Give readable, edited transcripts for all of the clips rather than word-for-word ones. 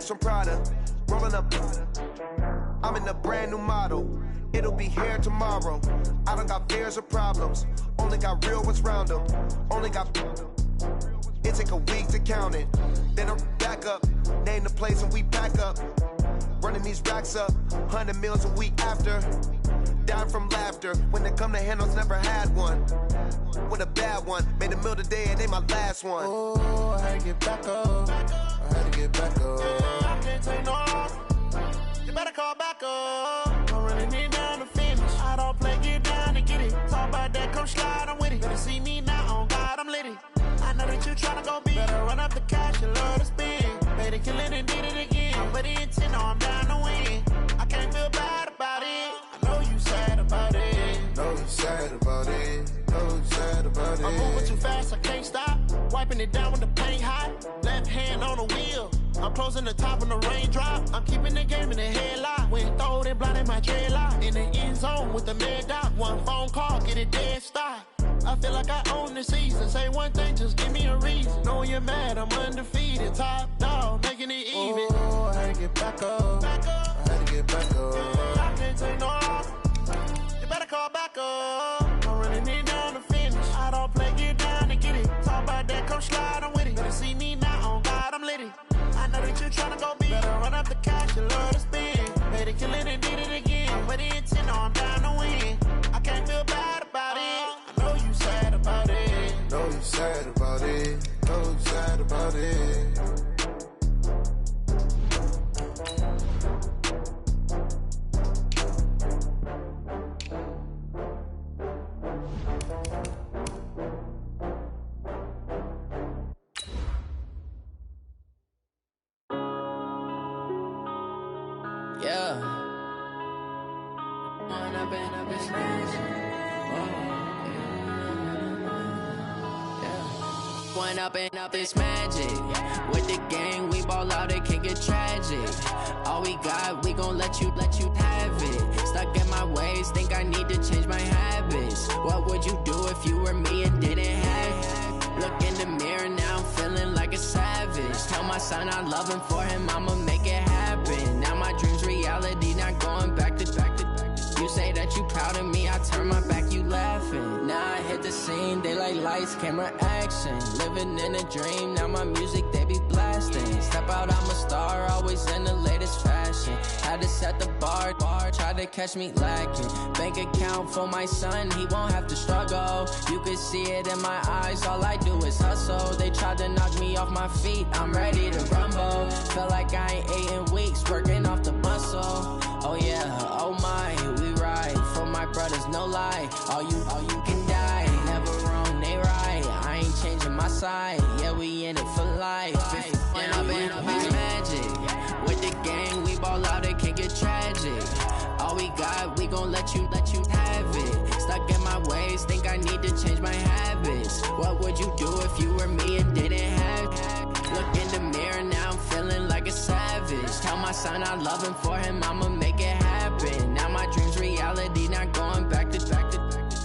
Benz from Prada, rolling up. I'm in a brand new model. It'll be here tomorrow. I don't got fears or problems. Only got real ones round them. Only got. It take a week to count it. Then I'm back up. Name the place and we pack up. Running these racks up. 100 meals a week after. Down from laughter. When they come to handles, never had one. With a bad one. Made a meal today and they my last one. Oh, I had to get back up. I had to get back up. I can't take no off. You better call back up. I'm running it down to finish. I don't play, get down to get it. Talk about that, come slide, I'm with it. Better see me now, on God, I'm litty. I know that you tryna go big. Better run up the cash, you love to spend. Better kill it and did it again. I'm with the intent, no, I'm down to win. I can't feel bad about it. I know you sad about it. Know you sad about it. Know you sad about it. I'm moving too fast, I can't stop. Wiping it down when the paint hot. Left hand on the wheel. I'm closing the top when the raindrop. I'm keeping the game in the headlock. When throwed and blinded my dreadlock. In the end zone with the mad dot. One phone call, get it dead stop. I feel like I own the season. Say one thing, just give me a reason. Knowing you're mad, I'm undefeated. Top dog, making it even. Oh, I had to get back up. I had to get back up. I can't take no off. You better call back up. I'm running it down to finish. I don't play, get down to get it. Talk about that, come slide, I'm with it. Better see me now, on God, I'm litty. I know that you tryna go big. Better run up the cash, you love to spend. Better kill it and did it again. I'm with the intent, no, I'm down to win. I can't feel bad about it. I know you sad about it. Know you sad about it. Know you sad about it. Yeah. When I've been up this When I've been up this magic. With the gang, we ball out, it can get tragic. All we got, we gon' let you have it. Stuck in my ways, think I need to change my habits. What would you do if you were me and didn't have it? Look in the mirror, now I'm feeling like a savage. Tell my son I love him, for him I'ma make it happen. Now my dream's reality, not going back to. You say that you proud of me, I turn my back, you laughing. Now I hit the scene, they like lights, camera, action. Living in a dream, now my music, they be blasting. Step out, I'm a star, always in the latest fashion. Had to set the bar, try to catch me lacking. Bank account for my son, he won't have to struggle. You can see it in my eyes, all I do is hustle. They tried to knock me off my feet, I'm ready to rumble. Felt like I ain't ate in weeks, working off the muscle. Oh yeah, oh my, we ride for my brothers, no lie. All you can die, never wrong, they right. I ain't changing my side, yeah, we in it for life. When I've been up, it's magic. With the gang, we ball out, it can get tragic. All we got, we gon' let you have it. Stuck in my ways, think I need to change my habits. What would you do if you were me and didn't have it? Look in the mirror, now I'm feeling like a savage. Tell my son I love him, for him I'ma make it happen. Now my dream's reality, not going back to.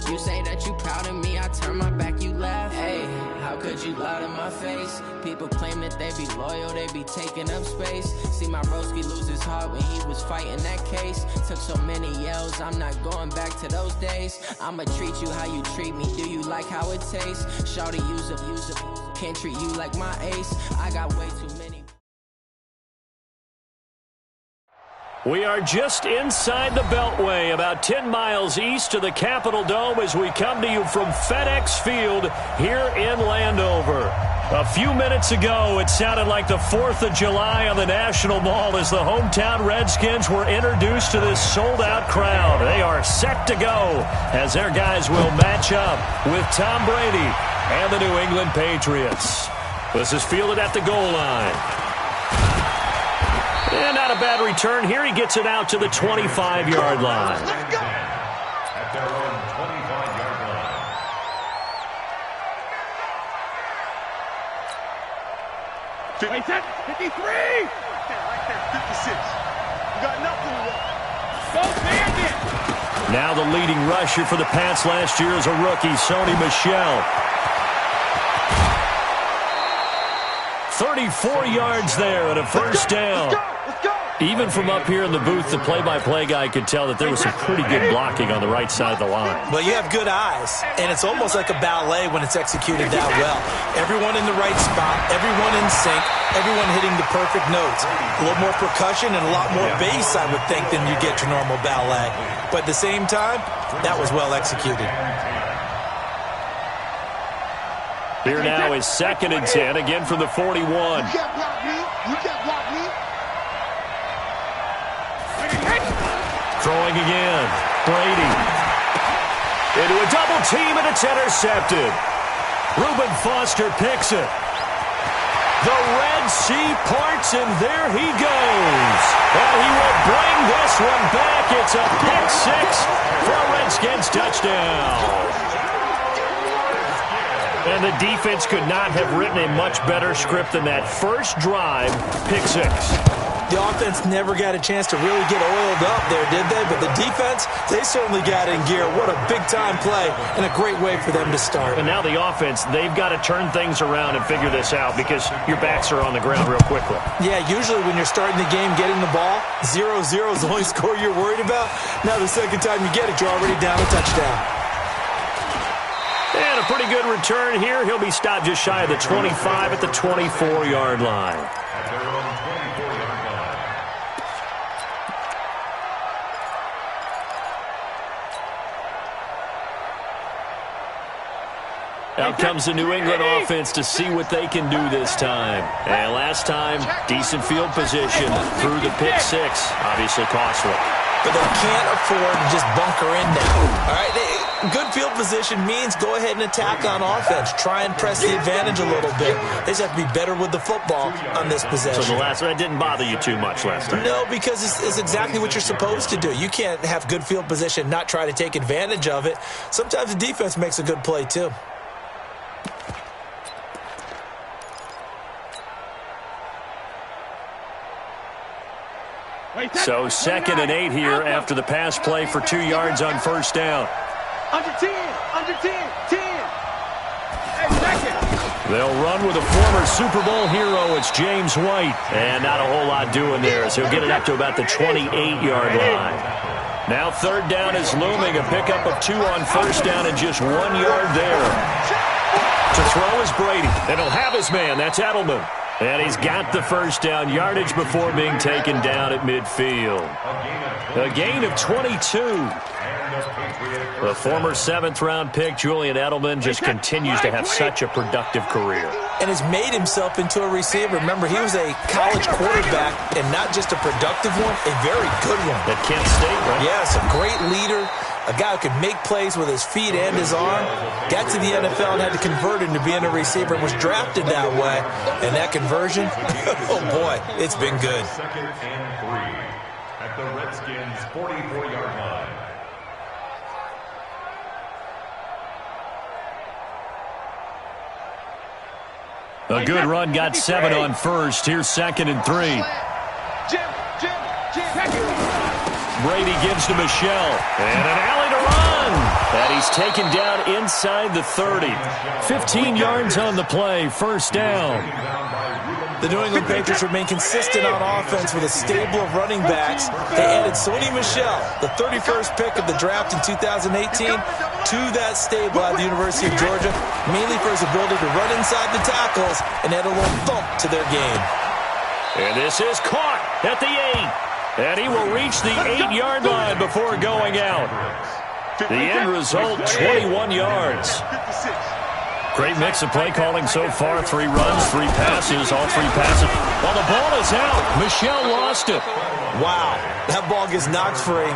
You say that you proud of me, I turn my back, you laugh. Hey, how could you lie to my face? People claim that they be loyal, they be taking up space. See my broski lose his heart when he was fighting that case. Took so many yells, I'm not going back to those days. I'ma treat you how you treat me, do you like how it tastes? Shawty, use up, can't treat you like my ace. I got way too many. We are just inside the Beltway, about 10 miles east of the Capitol Dome as we come to you from FedEx Field here in Landover. A few minutes ago, it sounded like the 4th of July on the National Mall as the hometown Redskins were introduced to this sold-out crowd. They are set to go as their guys will match up with Tom Brady and the New England Patriots. This is fielded at the goal line. And not a bad return here. He gets it out to the 25-yard line. Let's go! At their own 25-yard line. 53! Right there, 56. You got nothing left. Go, Bandit! Now the leading rusher for the Pats last year is a rookie, Sony Michel. 34 yards there and a first down. Even from up here in the booth, the play-by-play guy could tell that there was some pretty good blocking on the right side of the line. Well, you have good eyes, and it's almost like a ballet when it's executed that well. Everyone in the right spot, everyone in sync, everyone hitting the perfect notes. A little more percussion and a lot more bass, I would think, than you get to normal ballet. But at the same time, that was well executed. Here now is 2nd and 10, again from the 41. You can't block me. You can't block me. Throwing again. Brady. Into a double team, and it's intercepted. Reuben Foster picks it. The Red Sea parts, and there he goes. And he will bring this one back. It's a pick six for a Redskins touchdown. And the defense could not have written a much better script than that. First drive, pick six. The offense never got a chance to really get oiled up there, did they? But the defense, they certainly got in gear. What a big-time play and a great way for them to start. And now the offense, they've got to turn things around and figure this out because your backs are on the ground real quickly. Yeah, usually when you're starting the game, getting the ball, 0-0 is the only score you're worried about. Now the second time you get it, you're already down a touchdown. And a pretty good return here. He'll be stopped just shy of the 25 at the 24-yard line. At their own 24-yard line. Out comes the New England offense to see what they can do this time. And last time, decent field position through the pick six. Obviously costly. But they can't afford to just bunker in now. All right, good field position means go ahead and attack on offense. Try and press the advantage a little bit. They just have to be better with the football on this possession. So the last one didn't bother you too much last time? No, because it's exactly what you're supposed to do. You can't have good field position, not try to take advantage of it. Sometimes the defense makes a good play too. So 2nd and 8 here after the pass play for 2 yards on first down. Under 10. Under 10. 10. Hey, second. They'll run with a former Super Bowl hero. It's James White. And not a whole lot doing there, so he'll get it up to about the 28-yard line. Now 3rd down is looming. A pickup of 2 on first down and just 1 yard there. To throw is Brady. And he'll have his man. That's Edelman. And he's got the first down yardage before being taken down at midfield. A gain of 22. The former 7th-round pick, Julian Edelman, just continues to have such a productive career. And has made himself into a receiver. Remember, he was a college quarterback, and not just a productive one, a very good one. At Kent State, right? Yes, a great leader, a guy who could make plays with his feet and his arm. Got to the NFL and had to convert into being a receiver and was drafted that way. And that conversion, oh boy, it's been good. 2nd and 3 at the Redskins' 44-yard line. A good run, got 7 on first. Here's 2nd and 3. Brady gives to Michelle. And an alley to run. And he's taken down inside the 30. 15 yards on the play. First down. The New England Patriots remain consistent on offense with a stable of running backs. They added Sony Michel, the 31st pick of the draft in 2018, to that stable at the University of Georgia, mainly for his ability to run inside the tackles and add a little thump to their game. And this is caught at the 8. And he will reach the 8-yard line before going out. The end result, 21 yards. Great mix of play calling so far. 3 runs, 3 passes, all 3 passes. Well, the ball is out. Michelle lost it. Wow, that ball gets knocked free,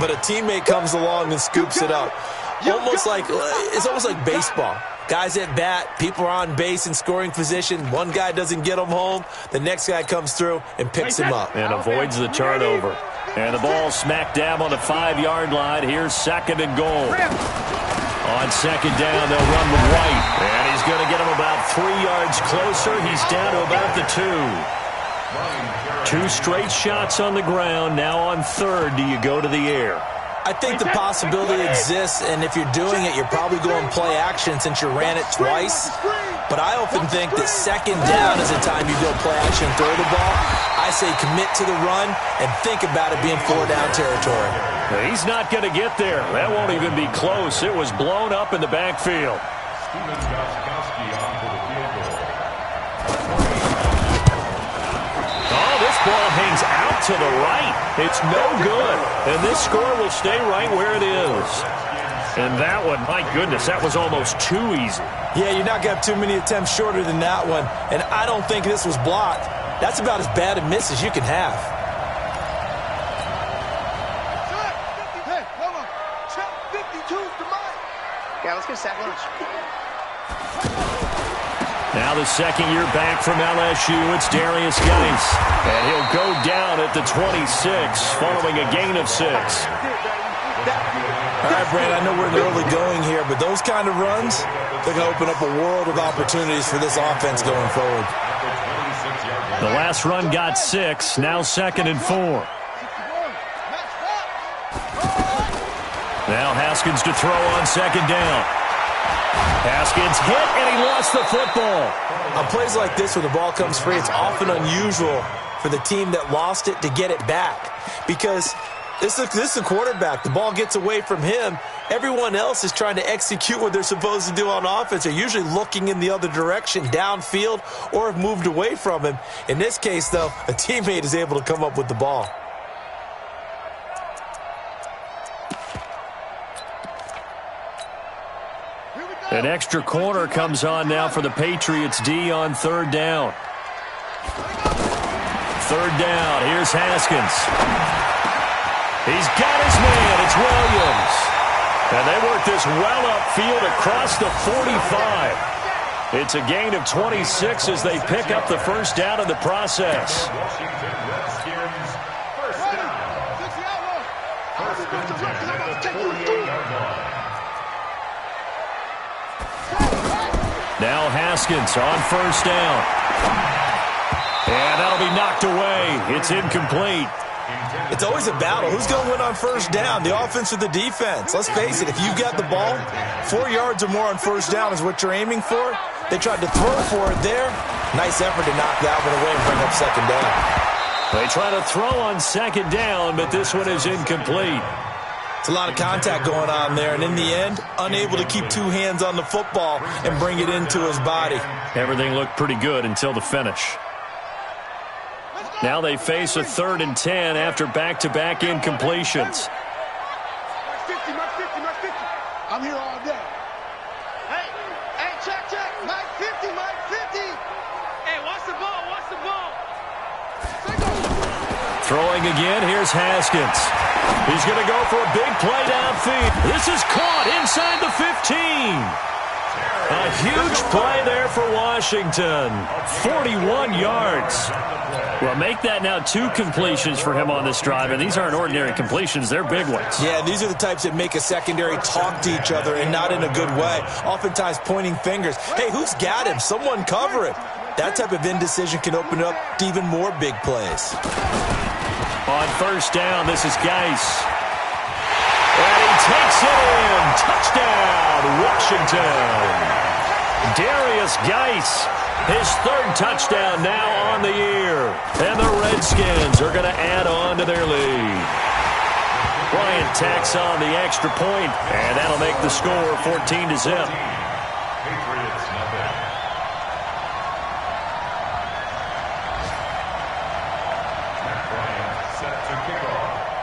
but a teammate comes along and scoops it up. It's almost like baseball. Guys at bat, people are on base in scoring position. One guy doesn't get him home. The next guy comes through and picks him up. And avoids the turnover. And the ball smack dab on the 5-yard line. Here's 2nd and goal. On 2nd down, they'll run with White. And he's going to get him about 3 yards closer. He's down to about the 2. 2 straight shots on the ground. Now on 3rd, do you go to the air? I think the possibility exists, and if you're doing it, you're probably going play action since you ran it twice. But I often think that second down is the time you go play action and throw the ball. I say commit to the run and think about it being 4-down territory. He's not going to get there. That won't even be close. It was blown up in the backfield. Oh, this ball hangs out to the right. It's no good. And this score will stay right where it is. And that one, my goodness, that was almost too easy. Yeah, you're not going to have too many attempts shorter than that one. And I don't think this was blocked. That's about as bad a miss as you can have. Hey, hold on. Check 52's to mine. Yeah, let's get sack lunch. Now the second year back from LSU, it's Darius Geis. And he'll go down at the 26 following a gain of 6. All right, Brad, I know we're in the early going here, but those kind of runs, they're going to open up a world of opportunities for this offense going forward. The last run got 6, now 2nd and 4. Now Haskins to throw on 2nd down. Haskins hit, and he lost the football. On plays like this where the ball comes free, it's often unusual for the team that lost it to get it back because this is the quarterback. The ball gets away from him. Everyone else is trying to execute what they're supposed to do on offense. They're usually looking in the other direction, downfield, or have moved away from him. In this case, though, a teammate is able to come up with the ball. An extra corner comes on now for the Patriots D on 3rd down. 3rd down, here's Haskins. He's got his man, it's Williams. And they work this well upfield across the 45. It's a gain of 26 as they pick up the 1st down in the process. Now Haskins on 1st down. And that'll be knocked away. It's incomplete. It's always a battle. Who's going to win on 1st down, the offense or the defense? Let's face it, if you've got the ball, 4 yards or more on 1st down is what you're aiming for. They tried to throw for it there. Nice effort to knock that one away and bring up 2nd down. They try to throw on 2nd down, but this one is incomplete. It's a lot of contact going on there, and in the end, unable to keep 2 hands on the football and bring it into his body. Everything looked pretty good until the finish. Now they face a 3rd and 10 after back-to-back incompletions. Mark 50, Mark 50, Mark 50. I'm here all day. Hey, check. Mark 50, Mark 50. Hey, watch the ball, watch the ball. Throwing again, here's Haskins. He's going to go for a big play downfield. This is caught inside the 15. A huge play there for Washington. 41 yards. Well, make that now 2 completions for him on this drive, and these aren't ordinary completions. They're big ones. Yeah, these are the types that make a secondary talk to each other and not in a good way. Oftentimes pointing fingers. Hey, who's got him? Someone cover him. That type of indecision can open up to even more big plays. On 1st down, this is Geis. And he takes it in. Touchdown, Washington. Darius Geis, his 3rd touchdown now on the year. And the Redskins are going to add on to their lead. Bryant tacks on the extra point, and that'll make the score 14-0.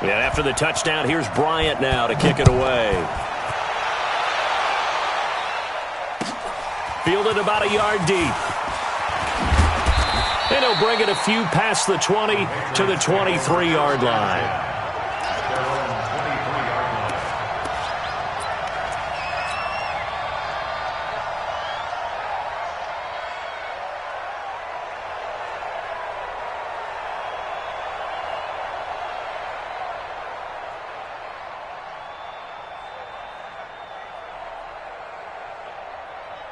And after the touchdown, here's Bryant now to kick it away. Fielded about a yard deep. And he'll bring it a few past the 20 to the 23-yard line.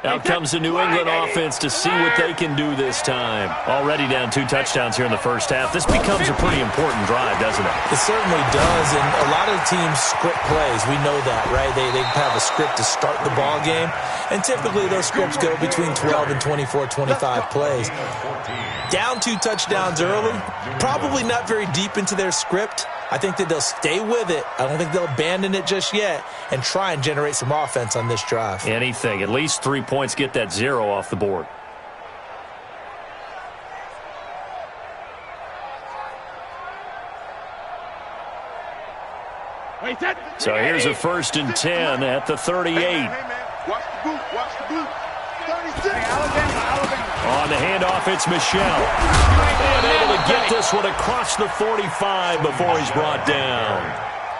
Out comes the New England offense to see what they can do this time. Already down 2 touchdowns here in the first half. This becomes a pretty important drive, doesn't it? It certainly does, and a lot of teams script plays. We know that, right? They have a script to start the ball game, and typically those scripts go between 12 and 24, 25 plays. Down 2 touchdowns early, probably not very deep into their script. I think that they'll stay with it. I don't think they'll abandon it just yet and try and generate some offense on this drive. Anything. At least 3 points, get that 0 off the board. So here's a 1st and 10 at the 38. Watch the boot. Watch the boot. 36. On the handoff, it's Michel. And able to get this one across the 45 before he's brought down.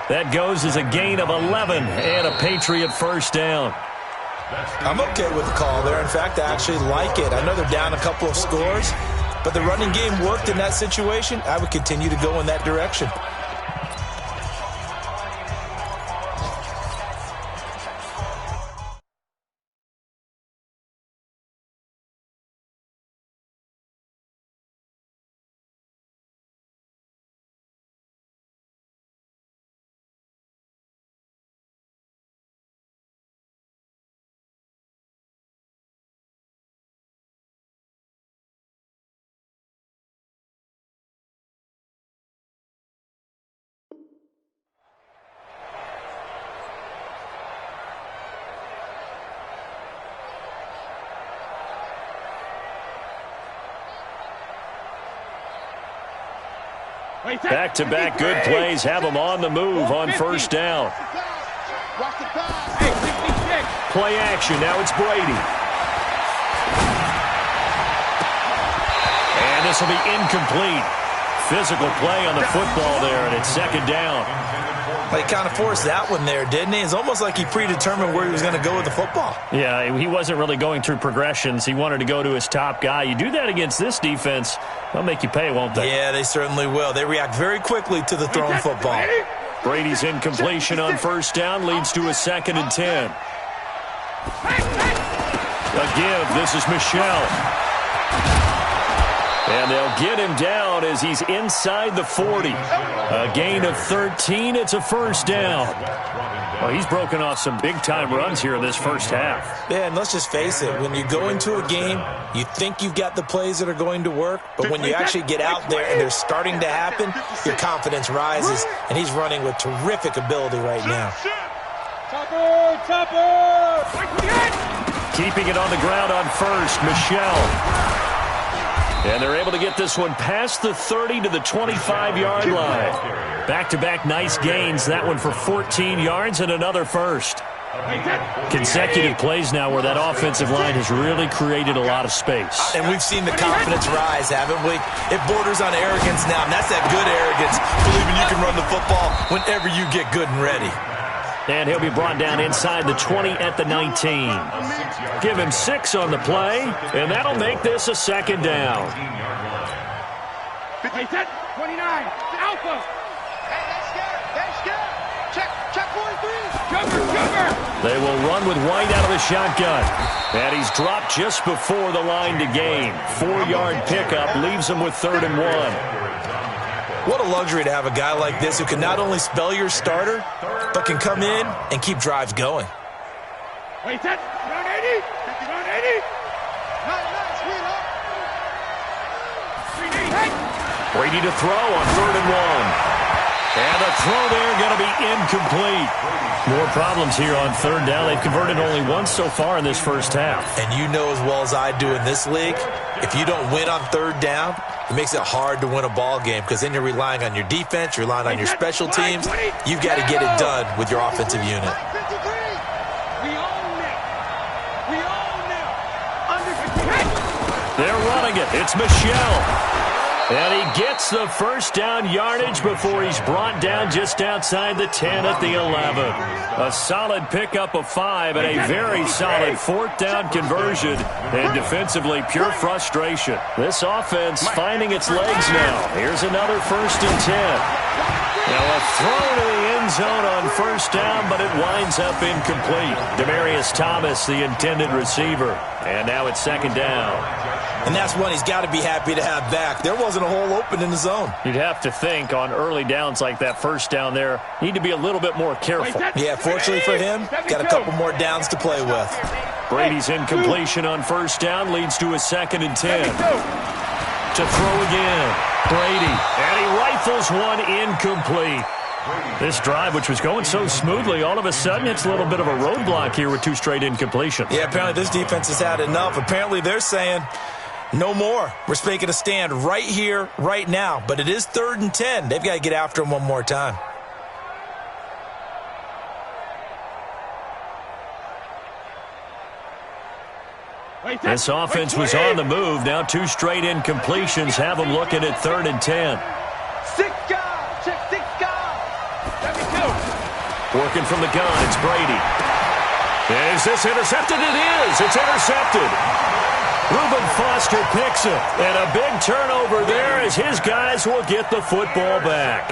That goes as a gain of 11 and a Patriot first down. I'm okay with the call there. In fact, I actually like it. I know they're down a couple of scores, but the running game worked in that situation. I would continue to go in that direction. Back-to-back good plays have them on the move on first down. Play action. Now it's Brady. And this will be incomplete. Physical play on the football there, and it's 2nd down. He kind of forced that one there, didn't he? It's almost like he predetermined where he was going to go with the football. Yeah, he wasn't really going through progressions. He wanted to go to his top guy. You do that against this defense, they'll make you pay, won't they? Yeah, they certainly will. They react very quickly to the thrown football. Brady's incompletion on first down leads to a 2nd and 10. A give. This is Michel. And they'll get him down as he's inside the 40. A gain of 13. It's a first down. Well, he's broken off some big-time runs here in this first half. Yeah, and let's just face it. When you go into a game, you think you've got the plays that are going to work, but when you actually get out there and they're starting to happen, your confidence rises, and he's running with terrific ability right now. Keeping it on the ground on first, Michel. And they're able to get this one past the 30 to the 25-yard line. Back-to-back nice gains. That one for 14 yards and another first. Consecutive plays now where that offensive line has really created a lot of space. And we've seen the confidence rise, haven't we? It borders on arrogance now, and that's that good arrogance, believing you can run the football whenever you get good and ready. And he'll be brought down inside the 20 at the 19. Give him 6 on the play, and that'll make this a 2nd down. 29, Alpha. Hey, that's scared. Check 43. Jumper. They will run with White out of the shotgun. And he's dropped just before the line to gain. 4-yard pickup leaves him with 3rd and 1. What a luxury to have a guy like this who can not only spell your starter, but can come in and keep drives going. Wait, that's around 80. Around 80. Brady to throw on 3rd and 1. And the throw there going to be incomplete. More problems here on 3rd down. They've converted only once so far in this first half. And you know as well as I do in this league, if you don't win on 3rd down, it makes it hard to win a ball game because then you're relying on your defense, you're relying on your special teams. You've got to get it done with your offensive unit. They're running it. It's Michel. And he gets the first down yardage before he's brought down just outside the 10 at the 11. A solid pickup of 5 and a very solid 4th down conversion. And defensively, pure frustration. This offense finding its legs now. Here's another 1st and 10. Now a throw to the end end zone on first down, but it winds up incomplete. Demaryius Thomas, the intended receiver. And now it's second down. And that's one he's got to be happy to have back. There wasn't a hole open in the zone. You'd have to think on early downs like that first down there, need to be a little bit more careful. Yeah, fortunately for him, got a couple more downs to play with. Brady's incompletion on first down leads to a 2nd and 10. To throw again. Brady. And he rifles one incomplete. This drive, which was going so smoothly, all of a sudden it's a little bit of a roadblock here with 2 straight incompletions. Yeah, apparently this defense has had enough. Apparently they're saying no more. We're making a stand right here, right now. But it is 3rd and 10. They've got to get after him one more time. This offense was on the move. Now 2 straight incompletions have them looking at 3rd and 10. Working from the gun, it's Brady. Is this intercepted? It is. It's intercepted. Reuben Foster picks it. And a big turnover there as his guys will get the football back.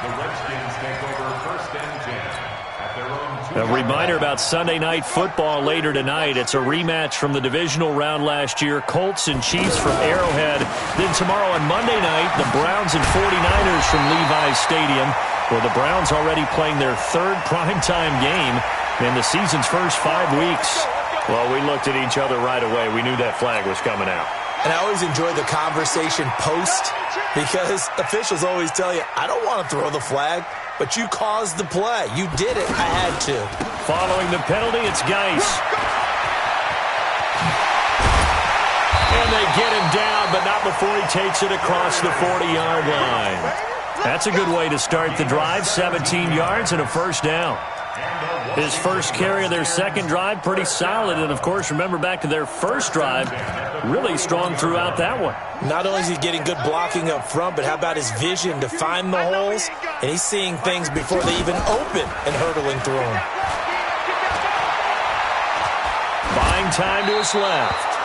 The Redskins take over 1st and 10 at their own 2. A reminder about Sunday Night Football later tonight. It's a rematch from the divisional round last year. Colts and Chiefs from Arrowhead. Then tomorrow on Monday night, the Browns and 49ers from Levi's Stadium, where the Browns already playing their 3rd primetime game in the season's first 5 weeks. Well, we looked at each other right away. We knew that flag was coming out. And I always enjoy the conversation post because officials always tell you, I don't want to throw the flag, but you caused the play. You did it. I had to. Following the penalty, it's Geis. And they get him down, but not before he takes it across the 40-yard line. That's a good way to start the drive. 17 yards and a first down. His first carry of their second drive, pretty solid. And, of course, remember back to their first drive, really strong throughout that one. Not only is he getting good blocking up front, but how about his vision to find the holes? And he's seeing things before they even open and hurdling through them. Buying time to his left.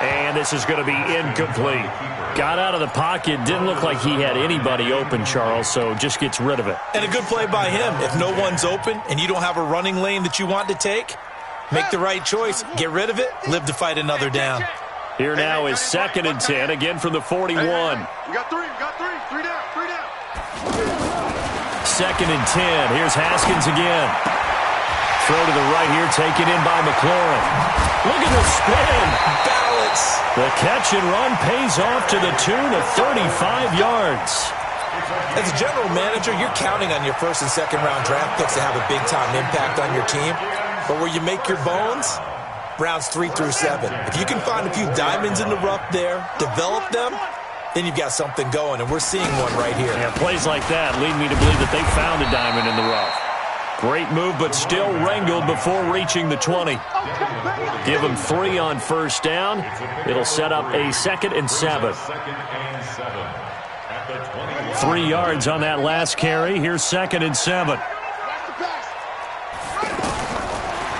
And this is going to be incomplete. Got out of the pocket. Didn't look like he had anybody open, Charles, so just gets rid of it. And a good play by him. If no one's open and you don't have a running lane that you want to take, make the right choice. Get rid of it. Live to fight another down. Here now is 2nd and 10, again from the 41. You got 3. 3 down. 2nd and 10. Here's Haskins again. Throw to the right here, taken in by McLaurin. Look at the spin. Balance. The catch and run pays off to the tune of 35 yards. As a general manager, you're counting on your 1st and 2nd round draft picks to have a big-time impact on your team. But where you make your bones, rounds 3 through 7. If you can find a few diamonds in the rough there, develop them, then you've got something going, and we're seeing one right here. Yeah, plays like that lead me to believe that they found a diamond in the rough. Great move, but still wrangled before reaching the 20. Give him 3 on first down. It'll set up a 2nd and 7. 3 yards on that last carry. Here's 2nd and 7.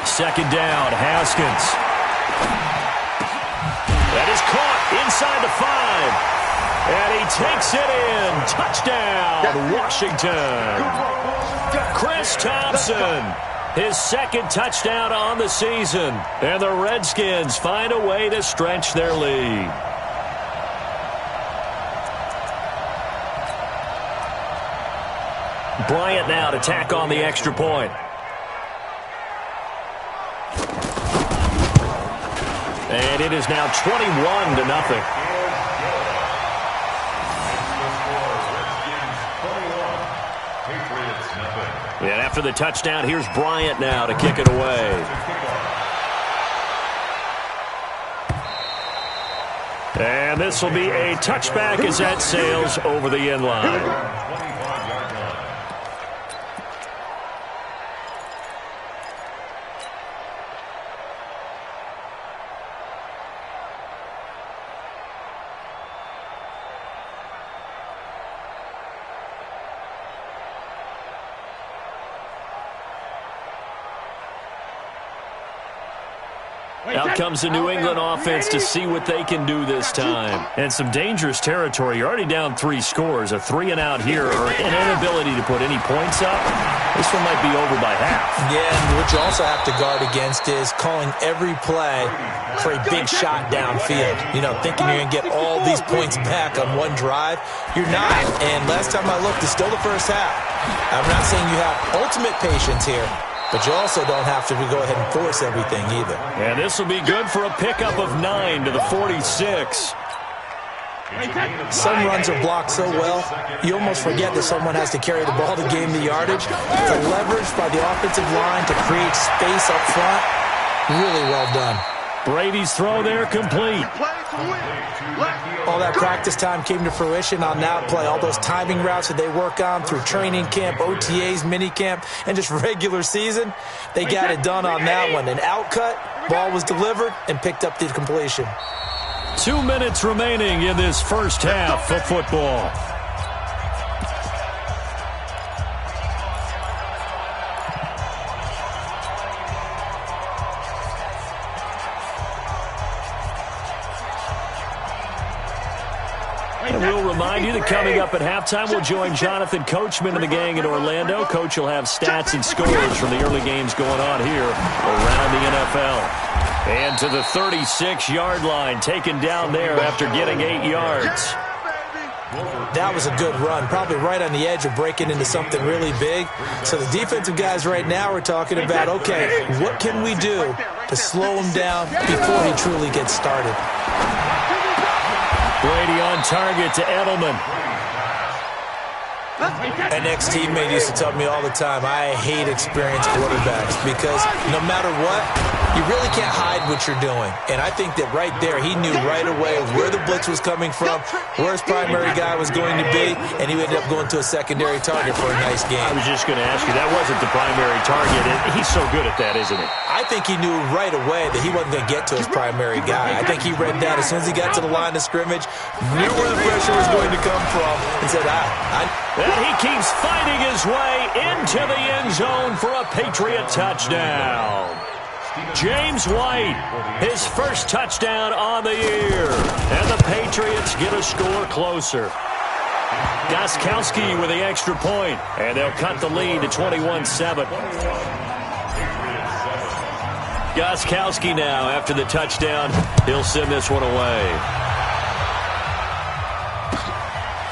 2nd down, Haskins. That is caught inside the 5. And he takes it in. Touchdown, Washington. Chris Thompson, his 2nd touchdown on the season. And the Redskins find a way to stretch their lead. Bryant now to tack on the extra point. And it is now 21-0. And after the touchdown, here's Bryant now to kick it away. And this will be a touchback as that sails over the end line. Out comes the New England offense to see what they can do this time. And some dangerous territory. You're already down 3 scores. A 3-and-out here or an inability to put any points up. This one might be over by half. Yeah, and what you also have to guard against is calling every play for a big shot downfield. You know, thinking you're going to get all these points back on one drive. You're not. And last time I looked, it's still the first half. I'm not saying you have ultimate patience here, but you also don't have to go ahead and force everything either. And this will be good for a pickup of 9 to the 46. Some runs are blocked so well, you almost forget that someone has to carry the ball to gain the yardage. The leverage by the offensive line to create space up front, really well done. Brady's throw there complete. All that practice time came to fruition on that play. All those timing routes that they work on through training camp, OTAs, mini camp, and just regular season, they got it done on that one. An outcut, ball was delivered, and picked up the completion. 2 minutes remaining in this first half of football. And we'll remind you that coming up at halftime, we'll join Jonathan Coachman and the gang in Orlando. Coach will have stats and scores from the early games going on here around the NFL. And to the 36-yard line, taken down there after getting 8 yards. That was a good run, probably right on the edge of breaking into something really big. So the defensive guys right now are talking about, okay, what can we do to slow him down before he truly gets started? Brady on target to Edelman. An ex-teammate used to tell me all the time, I hate experienced quarterbacks because no matter what, you really can't hide what you're doing. And I think that right there, he knew right away where the blitz was coming from, where his primary guy was going to be, and he ended up going to a secondary target for a nice game. I was just going to ask you, that wasn't the primary target. He's so good at that, isn't he? I think he knew right away that he wasn't going to get to his primary guy. I think he read that as soon as he got to the line of scrimmage, knew where the pressure was going to come from, and said, And he keeps fighting his way into the end zone for a Patriot touchdown. James White, his first touchdown on the year. And the Patriots get a score closer. Gostkowski with the extra point, and they'll cut the lead to 21-7. Gostkowski now, after the touchdown, he'll send this one away.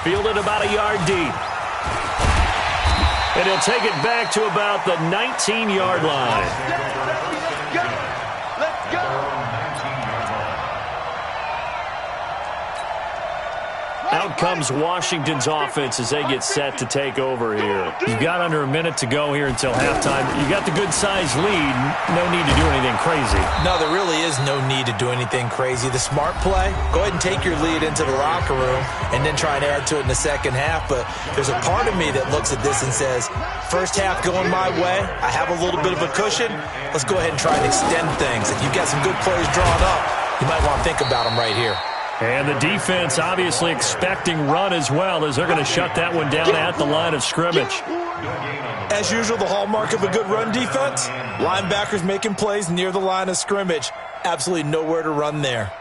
Fielded about a yard deep. And he'll take it back to about the 19-yard line. Out comes Washington's offense as they get set to take over here. You've got under a minute to go here until halftime. You got the good-sized lead. No need to do anything crazy. No, there really is no need to do anything crazy. The smart play, go ahead and take your lead into the locker room and then try and add to it in the second half. But there's a part of me that looks at this and says, first half going my way, I have a little bit of a cushion. Let's go ahead and try and extend things. If you've got some good plays drawn up, you might want to think about them right here. And the defense obviously expecting run as well, as they're going to shut that one down at the line of scrimmage. As usual, the hallmark of a good run defense, linebackers making plays near the line of scrimmage. Absolutely nowhere to run there.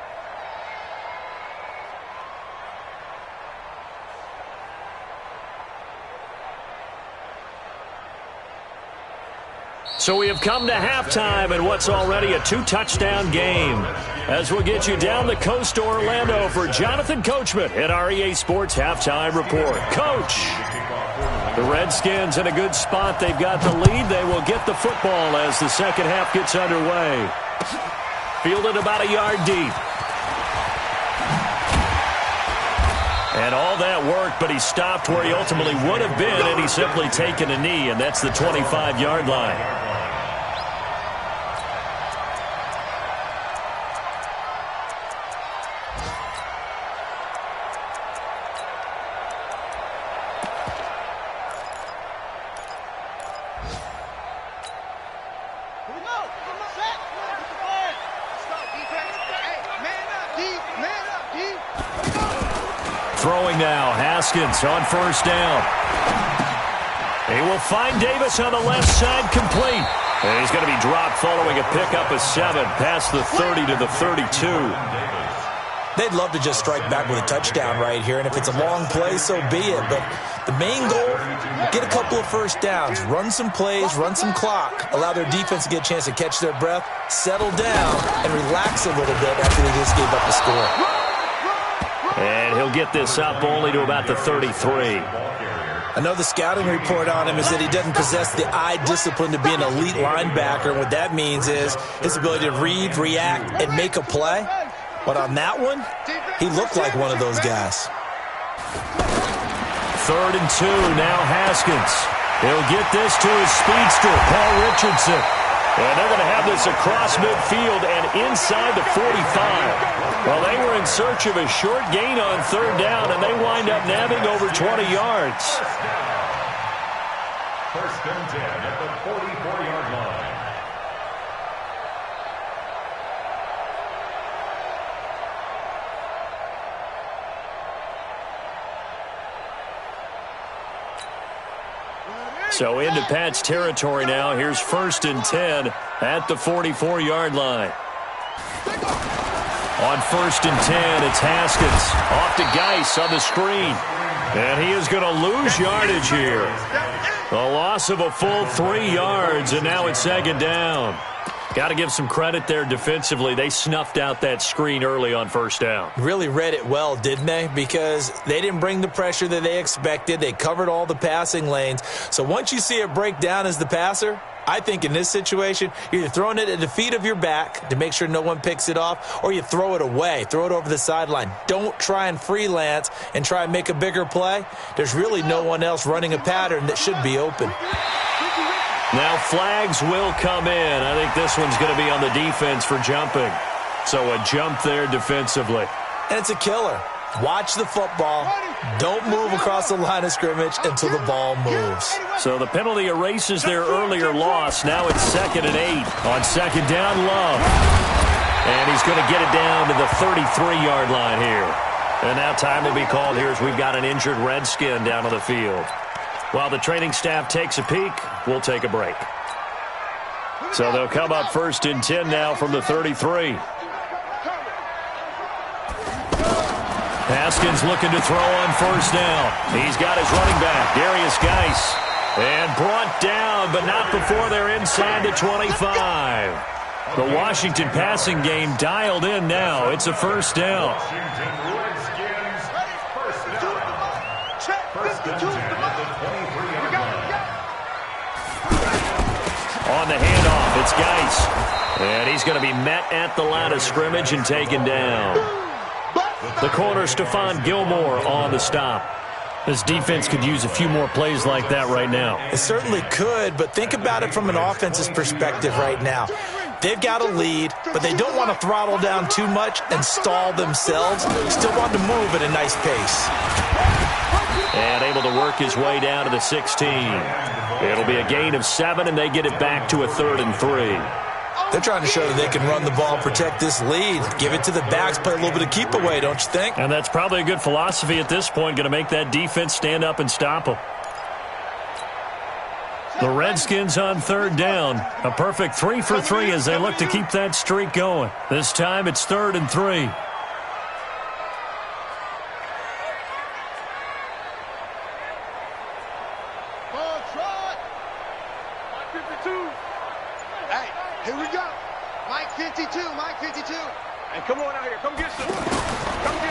So we have come to halftime in what's already a 2-touchdown game. As we'll get you down the coast to Orlando for Jonathan Coachman at our EA Sports Halftime Report. Coach, the Redskins in a good spot. They've got the lead. They will get the football as the second half gets underway. Fielded about a yard deep. And all that worked, but he stopped where he ultimately would have been, and he's simply taken a knee, and that's the 25-yard line. Throwing now, Haskins on first down. He will find Davis on the left side, complete. And he's going to be dropped following a pickup of 7 past the 30 to the 32. They'd love to just strike back with a touchdown right here, and if it's a long play, so be it. But the main goal, get a couple of first downs, run some plays, run some clock, allow their defense to get a chance to catch their breath, settle down, and relax a little bit after they just gave up the score. And he'll get this up only to about the 33. I know the scouting report on him is that he doesn't possess the eye discipline to be an elite linebacker. And what that means is his ability to read, react, and make a play. But on that one, he looked like one of those guys. 3rd and 2, now Haskins. He'll get this to his speedster, Paul Richardson. And they're going to have this across midfield and inside the 45. Well, they were in search of a short gain on 3rd down, and they wind up nabbing over 20 yards. 1st and 10 at the 44-yard line. So into Pat's territory now. Here's 1st and 10 at the 44-yard line. On 1st and 10, it's Haskins. Off to Geis on the screen. And he is going to lose yardage here. A loss of a full 3 yards, and now it's 2nd down. Got to give some credit there defensively. They snuffed out that screen early on 1st down. Really read it well, didn't they? Because they didn't bring the pressure that they expected. They covered all the passing lanes. So once you see it break down as the passer, I think in this situation, you're either throwing it at the feet of your back to make sure no one picks it off, or you throw it away, throw it over the sideline. Don't try and freelance and try and make a bigger play. There's really no one else running a pattern that should be open. Now flags will come in. I think this one's going to be on the defense for jumping. So a jump there defensively. And it's a killer. Watch the football. Don't move across the line of scrimmage until the ball moves. So the penalty erases their earlier loss. Now it's 2nd and 8. On 2nd down, Love. And he's going to get it down to the 33-yard line here. And now time will be called here as we've got an injured Redskin down on the field. While the training staff takes a peek, we'll take a break. So they'll come up 1st and 10 now from the 33. Haskins looking to throw on 1st down. He's got his running back, Darius Geis. And brought down, but not before they're inside the 25. The Washington passing game dialed in now. It's a 1st down. On the handoff, it's Geis. And he's going to be met at the line of scrimmage and taken down. The corner, Stephon Gilmore, on the stop. This defense could use a few more plays like that right now. It certainly could, but think about it from an offense's perspective right now. They've got a lead, but they don't want to throttle down too much and stall themselves. Still want to move at a nice pace. And able to work his way down to the 16. It'll be a gain of 7, and they get it back to a 3rd and 3. They're trying to show that they can run the ball and protect this lead. Give it to the backs, play a little bit of keep away, don't you think? And that's probably a good philosophy at this point, going to make that defense stand up and stop them. The Redskins on 3rd down. A perfect 3 for 3 as they look to keep that streak going. This time it's 3rd and 3.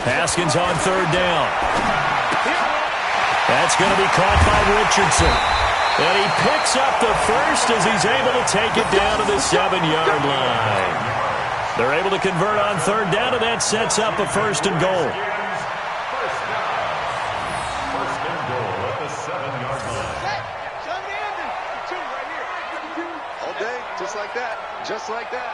Haskins on 3rd down. That's going to be caught by Richardson. And he picks up the 1st as he's able to take it down to the 7-yard line. They're able to convert on 3rd down, and that sets up a 1st and goal. 1st and goal at the 7-yard line. All day, just like that. Just like that.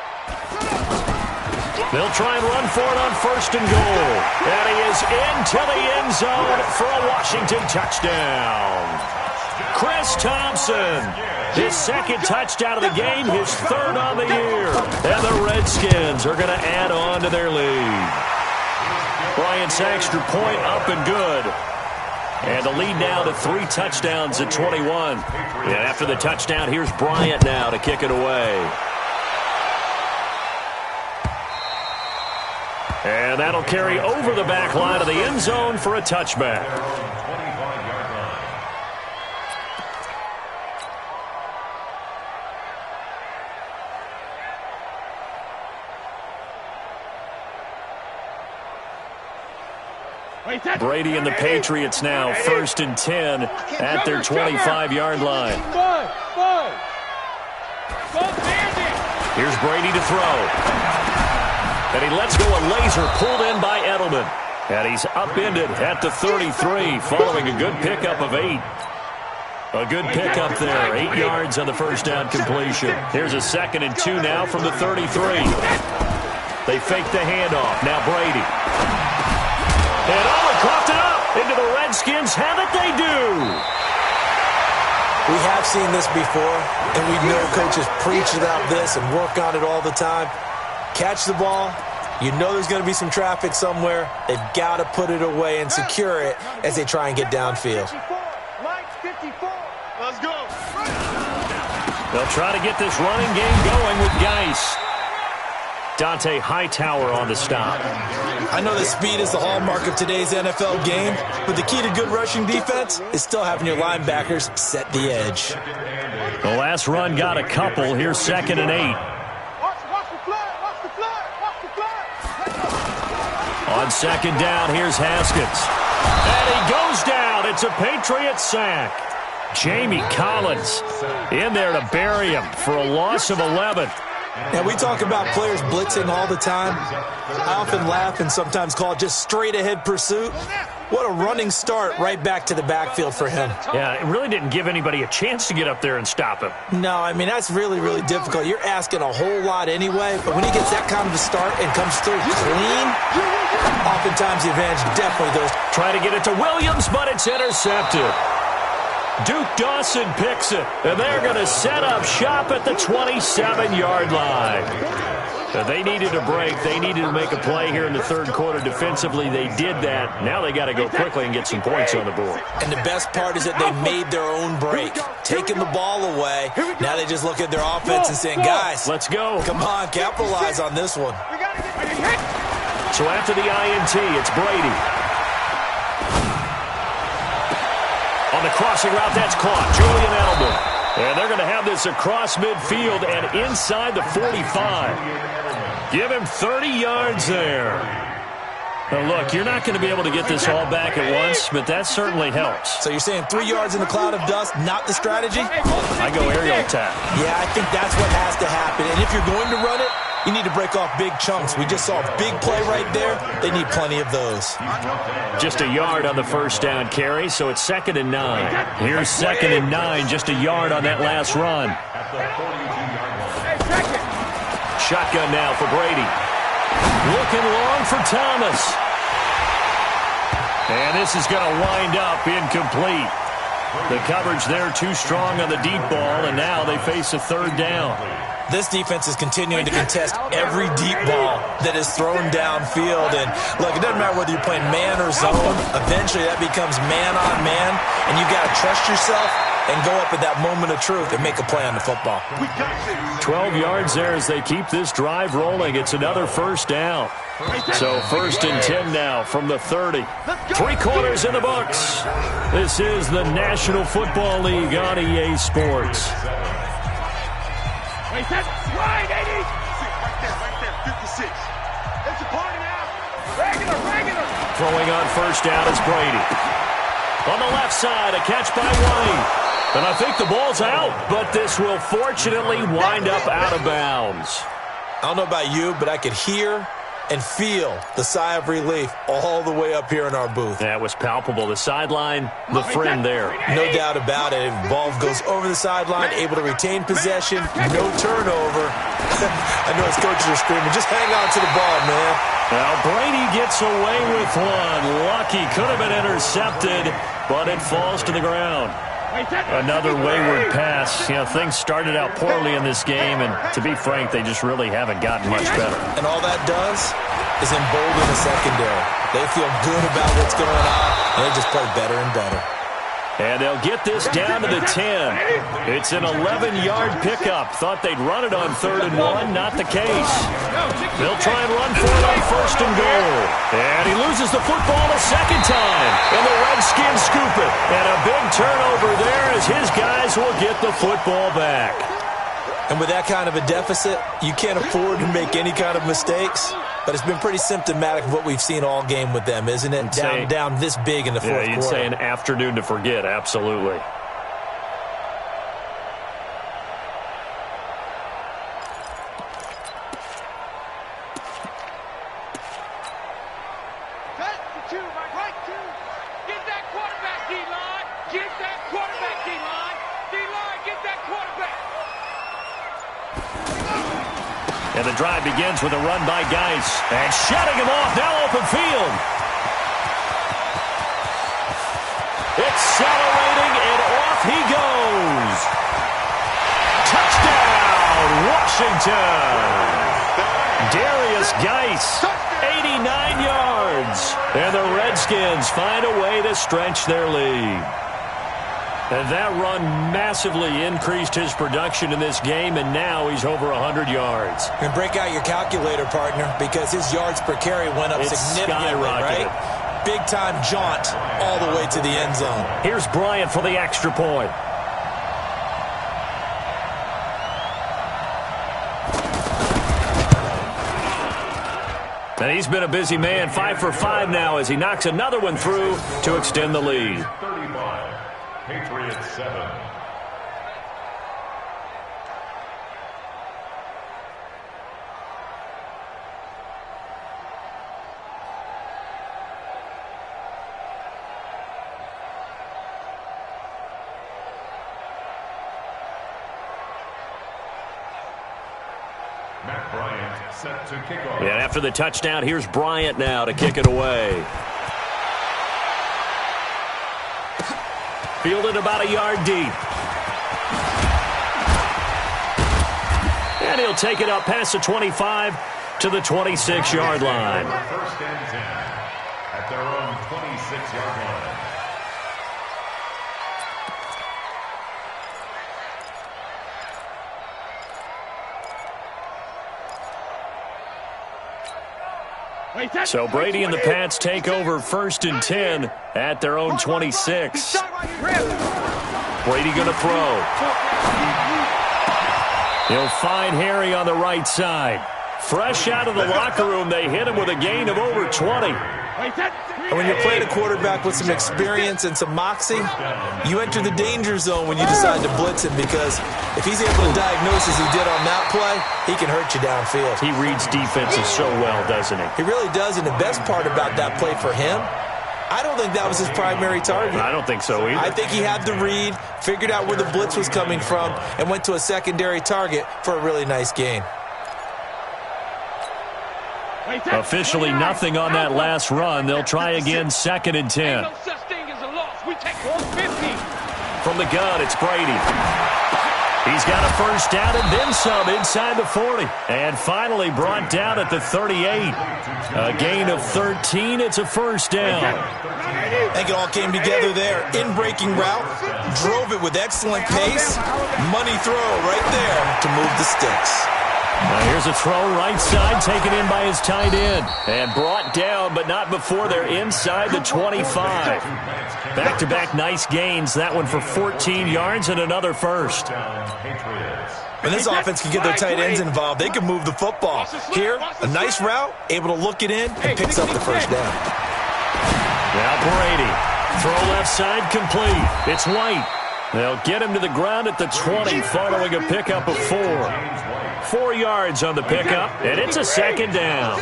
They'll try and run for it on 1st and goal. And he is into the end zone for a Washington touchdown. Chris Thompson, his 2nd touchdown of the game, his 3rd on the year. And the Redskins are going to add on to their lead. Brian Saxter point up and good. And the lead now to 3 touchdowns at 21. And after the touchdown, here's Bryant now to kick it away. And that'll carry over the back line of the end zone for a touchback. Brady and the Patriots now 1st and 10 at their 25-yard line. Here's Brady to throw. And he lets go a laser pulled in by Edelman. And he's upended at the 33 following a good pickup of 8. A good pickup there. 8 yards on the first down completion. Here's a 2nd and 2 now from the 33. They fake the handoff. Now Brady. And Owen coughed it up into the Redskins. Have it they do. We have seen this before, and we know coaches preach about this and work on it all the time. Catch the ball. You know there's going to be some traffic somewhere. They've got to put it away and secure it as they try and get downfield. Let's go. They'll try to get this running game going with Geis. Dante Hightower on the stop. I know that speed is the hallmark of today's NFL game, but the key to good rushing defense is still having your linebackers set the edge. The last run got a couple. Here's 2nd and 8. Watch the flag. Watch the flag. Watch the flag. On 2nd down, here's Haskins. And he goes down. It's a Patriot sack. Jamie Collins in there to bury him for a loss of 11. Now, we talk about players blitzing all the time. I often laugh and sometimes call it just straight-ahead pursuit. What a running start right back to the backfield for him. Yeah, it really didn't give anybody a chance to get up there and stop him. No, I mean, that's really, really difficult. You're asking a whole lot anyway, but when he gets that kind of a start and comes through clean, oftentimes the advantage definitely goes. Try to get it to Williams, but it's intercepted. Duke Dawson picks it, and they're going to set up shop at the 27-yard line. They needed a break. They needed to make a play here in the third quarter defensively. They did that. Now they got to go quickly and get some points on the board. And the best part is that they made their own break, taking the ball away. Now they just look at their offense and saying, guys, let's go. Come on, capitalize on this one. So after the INT, it's Brady. On the crossing route, that's caught. Julian Edelman. And they're going to have this across midfield and inside the 45. Give him 30 yards there. Now, look, you're not going to be able to get this all back at once, but that certainly helps. So you're saying 3 yards in the cloud of dust, not the strategy? I go aerial attack. Yeah, I think that's what has to happen. And if you're going to run it, you need to break off big chunks. We just saw a big play right there. They need plenty of those. Just a yard on the first down carry, so it's 2nd and 9. Here's 2nd and 9, just a yard on that last run. Shotgun now for Brady. Looking long for Thomas. And this is going to wind up incomplete. The coverage there too strong on the deep ball, and now they face a 3rd down. This defense is continuing to contest every deep ball that is thrown downfield. And, look, it doesn't matter whether you're playing man or zone. Eventually that becomes man-on-man, and you've got to trust yourself and go up at that moment of truth and make a play on the football. 12 yards there as they keep this drive rolling. It's another first down. So 1st and 10 now from the 30. 3 quarters in the books. This is the National Football League on EA Sports. Right there, 56. It's a party now. Regular. Throwing on first down is Brady. On the left side, a catch by White. And I think the ball's out, but this will fortunately wind up out of bounds. I don't know about you, but I could hear and feel the sigh of relief all the way up here in our booth. That was palpable. The sideline, the friend there. No doubt about it. Ball goes over the sideline, able to retain possession, no turnover. I know his coaches are screaming, just hang on to the ball, man. Now Brady gets away with one. Lucky, could have been intercepted, but it falls to the ground. Another wayward pass. You know, things started out poorly in this game, and to be frank, they just really haven't gotten much better. And all that does is embolden the secondary. They feel good about what's going on. and they just play better and better. And they'll get this down to the 10. It's an 11-yard pickup. Thought they'd run it on 3rd and 1. Not the case. They'll try and run for it on 1st and goal. And he loses the football a second time. And the Redskins scoop it. And a big turnover there as his guys will get the football back. And with that kind of a deficit, you can't afford to make any kind of mistakes. But it's been pretty symptomatic of what we've seen all game with them, isn't it? Down this big in the fourth quarter. Yeah, you'd say an afternoon to forget, absolutely. And the drive begins with a run by Geis. And shutting him off, now open field. Accelerating, and off he goes. Touchdown, Washington. Darius Geis, 89 yards. And the Redskins find a way to stretch their lead. And that run massively increased his production in this game, and now he's over 100 yards. And break out your calculator, partner, because his yards per carry went up significantly, right? Big-time jaunt all the way to the end zone. Here's Bryant for the extra point. And he's been a busy man, 5 for 5 now as he knocks another one through to extend the lead. 35. Patriots 7. Matt Bryant set to kick off. And after the touchdown, here's Bryant now to kick it away. Fielded about a yard deep. And he'll take it up past the 25 to the 26-yard line. First and 10 at their own 26-yard line. So Brady and the Pats take over 1st and 10 at their own 26. Brady going to throw. He'll find Harry on the right side. Fresh out of the locker room, they hit him with a gain of over 20. And when you're playing a quarterback with some experience and some moxie, you enter the danger zone when you decide to blitz him, because if he's able to diagnose as he did on that play, he can hurt you downfield. He reads defenses so well, doesn't he? He really does, and the best part about that play for him, I don't think that was his primary target. I don't think so either. I think he had the read, figured out where the blitz was coming from, and went to a secondary target for a really nice gain. Officially nothing on that last run. They'll try again, 2nd and 10. From the gun, it's Brady. He's got a first down and then some inside the 40. And finally brought down at the 38. A gain of 13. It's a first down. I think it all came together there. In-breaking route. Drove it with excellent pace. Money throw right there to move the sticks. Now here's a throw right side, taken in by his tight end. And brought down, but not before they're inside the 25. Back-to-back nice gains. That one for 14 yards and another first. When this offense can get their tight ends involved, they can move the football. Here, a nice route, able to look it in, and picks up the first down. Now Brady. Throw left side complete. It's White. They'll get him to the ground at the 20 following a pickup of 4. 4 yards on the pickup, and it's a second down.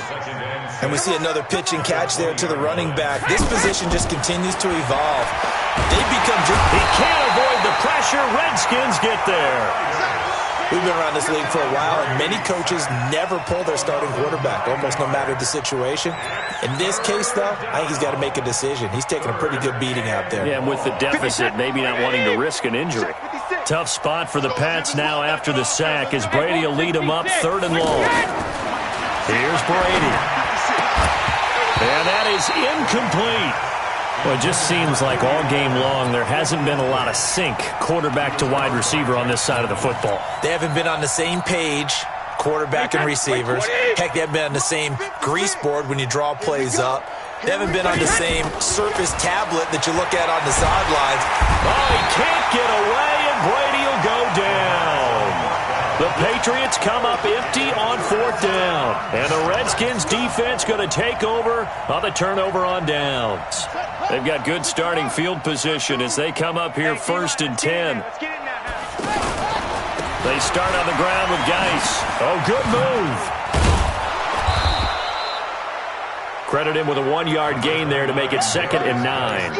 And we see another pitch and catch there to the running back. This position just continues to evolve. They become... He can't avoid the pressure. Redskins get there. We've been around this league for a while, and many coaches never pull their starting quarterback, almost no matter the situation. In this case, though, I think he's got to make a decision. He's taking a pretty good beating out there. Yeah, and with the deficit, maybe not wanting to risk an injury. Tough spot for the Pats now after the sack as Brady will lead them up 3rd and long. Here's Brady. And that is incomplete. Well, it just seems like all game long there hasn't been a lot of sync quarterback to wide receiver on this side of the football. They haven't been on the same page, quarterback and receivers. Heck, they haven't been on the same grease board when you draw plays up. They haven't been on the same Surface tablet that you look at on the sidelines. Oh, he can't get away, and Brady will go down. The Patriots come up empty on 4th down. And the Redskins defense going to take over on the turnover on downs. They've got good starting field position as they come up here 1st and 10. They start on the ground with Geis. Oh, good move. Credit him with a 1-yard gain there to make it 2nd and 9.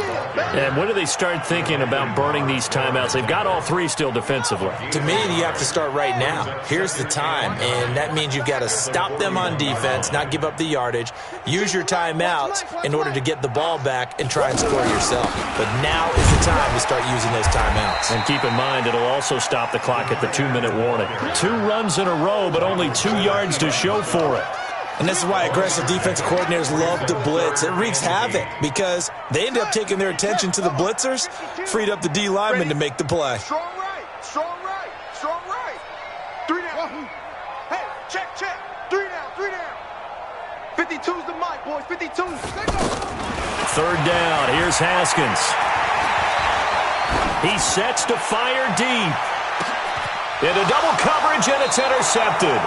And when do they start thinking about burning these timeouts? They've got all 3 still defensively. To me, you have to start right now. Here's the time, and that means you've got to stop them on defense, not give up the yardage, use your timeouts in order to get the ball back and try and score yourself. But now is the time to start using those timeouts. And keep in mind, it'll also stop the clock at the 2-minute warning. 2 runs in a row, but only 2 yards to show for it. And this is why aggressive defensive coordinators love to blitz. It wreaks havoc because they end up taking their attention to the blitzers, freed up the D lineman to make the play. Strong right, strong right, strong right. 3 down. Hey, check. 3 down. 52's the mic, boys. 52. 3rd down. Here's Haskins. He sets to fire deep. Into double coverage, and it's intercepted.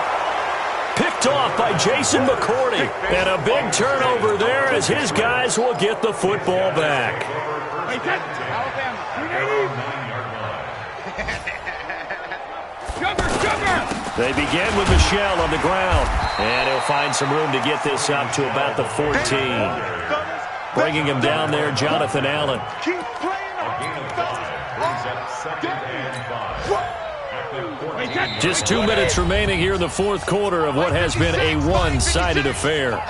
Picked off by Jason McCourty. And a big turnover there as his guys will get the football back. They begin with Michel on the ground. And he'll find some room to get this up to about the 14. Bringing him down there, Jonathan Allen. Keep playing. Just 2 minutes remaining here in the 4th quarter of what has been a one-sided affair.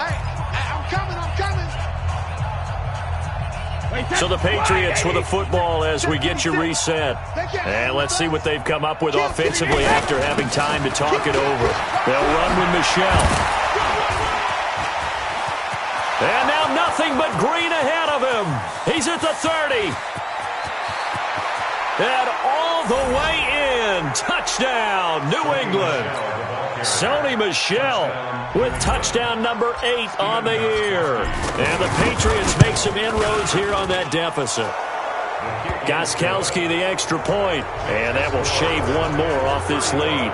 So the Patriots with the football as we get you reset. And let's see what they've come up with offensively after having time to talk it over. They'll run with Michel. And now nothing but green ahead of him. He's at the 30. And all the way in. Touchdown, New England. Sony Michel with touchdown number 8 on the year. And the Patriots make some inroads here on that deficit. Gostkowski the extra point. And that will shave one more off this lead.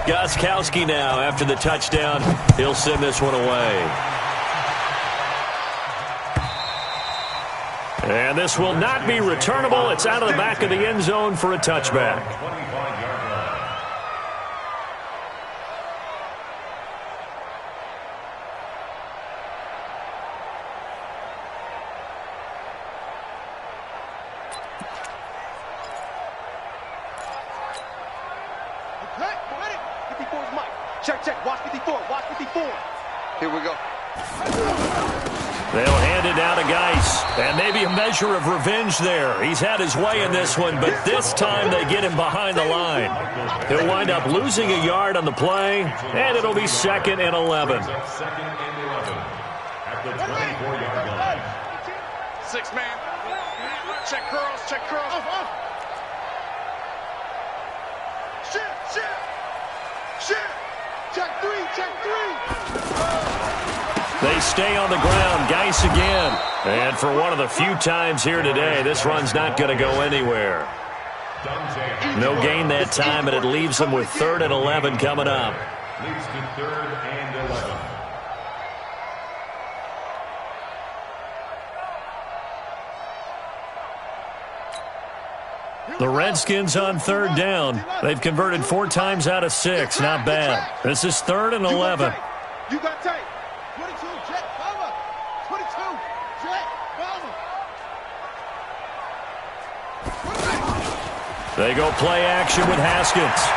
Gostkowski now, after the touchdown, he'll send this one away. And this will not be returnable. It's out of the back of the end zone for a touchback. Check. Watch 54. Here we go. They'll hand it down to Geis. And maybe a measure of revenge there. He's had his way in this one, but this time they get him behind the line. He'll wind up losing a yard on the play, and it'll be 2nd and 11. At the 24-yard line. 6 man. Check curls. Shit. Check 3. They stay on the ground. Geis again. And for one of the few times here today, this run's not going to go anywhere. No gain that time, and it leaves them with 3rd and 11 coming up. Leads to 3rd and 11. The Redskins on 3rd down. They've converted 4 times out of 6. Not bad. This is 3rd and 11. You got tape. 22, jet, cover. 22, jet, cover. They go play action with Haskins.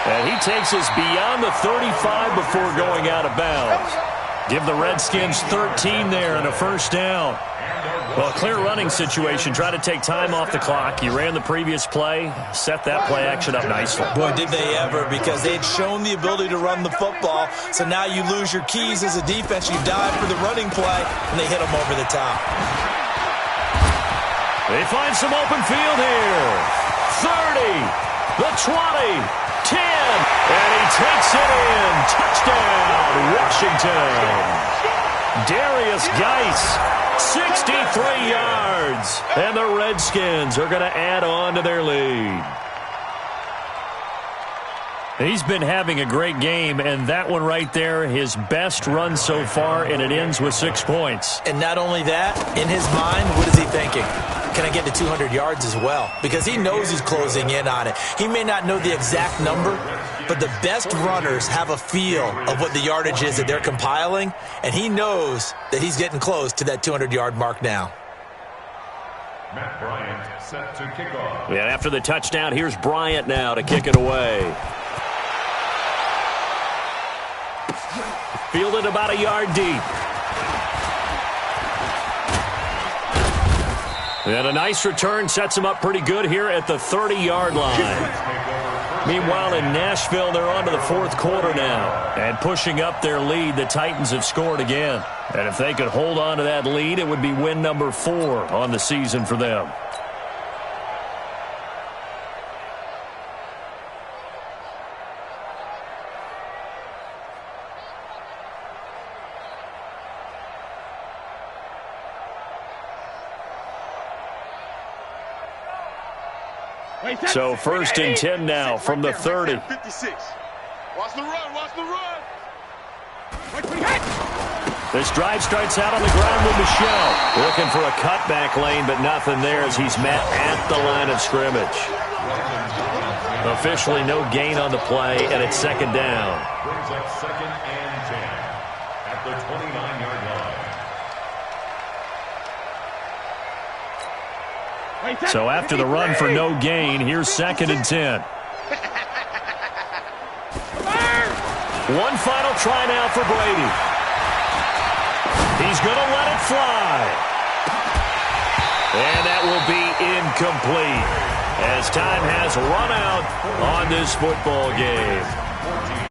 And he takes us beyond the 35 before going out of bounds. Give the Redskins 13 there and a first down. Well, clear running situation. Try to take time off the clock. You ran the previous play, set that play action up nicely. Boy, did they ever, because they had shown the ability to run the football. So now you lose your keys as a defense. You dive for the running play, and they hit them over the top. They find some open field here. 30, the 20, 10, and he takes it in. Touchdown, Washington. Darius Geis. 63 yards, and the Redskins are going to add on to their lead. He's been having a great game, and that one right there, his best run so far, and it ends with 6 points. And not only that, in his mind, what is he thinking? Can I get to 200 yards as well? Because he knows he's closing in on it. He may not know the exact number, but the best runners have a feel of what the yardage is that they're compiling, and he knows that he's getting close to that 200-yard mark now. Matt Bryant set to kick off. And after the touchdown, here's Bryant now to kick it away. Fielded about a yard deep. And a nice return sets him up pretty good here at the 30-yard line. Meanwhile, in Nashville, they're on to the fourth quarter now. And pushing up their lead, the Titans have scored again. And if they could hold on to that lead, it would be win number 4 on the season for them. So 1st and 10 now from the 30. 56. Watch the run, watch the run. This drive starts out on the ground with Michel. Looking for a cutback lane, but nothing there as he's met at the line of scrimmage. Officially no gain on the play, and it's 2nd down. Brings up 2nd and 10 at the 29-yard line. So after the run for no gain, here's 2nd and 10. One final try now for Brady. He's going to let it fly. And that will be incomplete as time has run out on this football game.